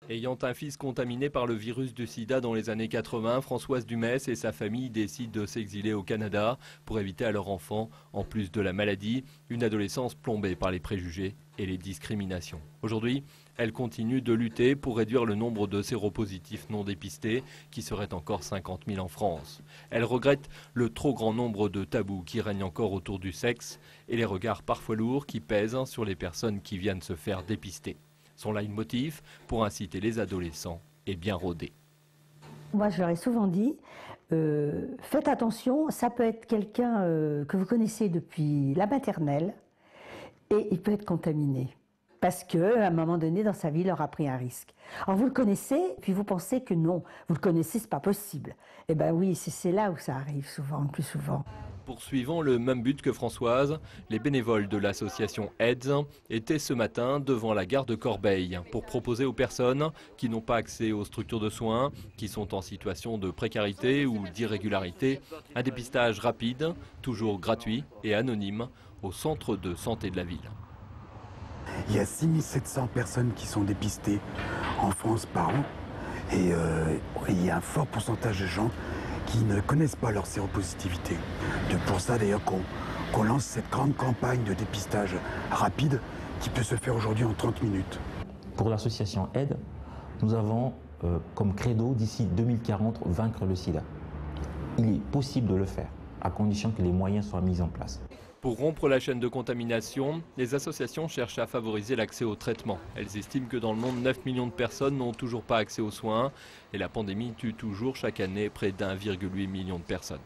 Ayant un fils contaminé par le virus du sida dans les années 80, Françoise Dumès et sa famille décident de s'exiler au Canada pour éviter à leur enfant, en plus de la maladie, une adolescence plombée par les préjugés et les discriminations. Aujourd'hui, elle continue de lutter pour réduire le nombre de séropositifs non dépistés, qui serait encore 50 000 en France. Elle regrette le trop grand nombre de tabous qui règnent encore autour du sexe et les regards parfois lourds qui pèsent sur les personnes qui viennent se faire dépister. Son leitmotiv pour inciter les adolescents est bien rodé. Moi, je leur ai souvent dit, faites attention, ça peut être quelqu'un que vous connaissez depuis la maternelle et il peut être contaminé. Parce qu'à un moment donné, dans sa vie, il aura pris un risque. Alors vous le connaissez, puis vous pensez que non, vous le connaissez, c'est pas possible. Eh bien oui, c'est là où ça arrive souvent, le plus souvent. Poursuivant le même but que Françoise, les bénévoles de l'association AIDS étaient ce matin devant la gare de Corbeil pour proposer aux personnes qui n'ont pas accès aux structures de soins, qui sont en situation de précarité ou d'irrégularité, un dépistage rapide, toujours gratuit et anonyme, au centre de santé de la ville. Il y a 6700 personnes qui sont dépistées en France par an et il y a un fort pourcentage de gens qui ne connaissent pas leur séropositivité. C'est pour ça d'ailleurs qu'on lance cette grande campagne de dépistage rapide qui peut se faire aujourd'hui en 30 minutes. Pour l'association AIDS, nous avons comme credo d'ici 2040 vaincre le sida. Il est possible de le faire, à condition que les moyens soient mis en place. Pour rompre la chaîne de contamination, les associations cherchent à favoriser l'accès au traitement. Elles estiment que dans le monde, 9 millions de personnes n'ont toujours pas accès aux soins et la pandémie tue toujours chaque année près d'1,8 million de personnes.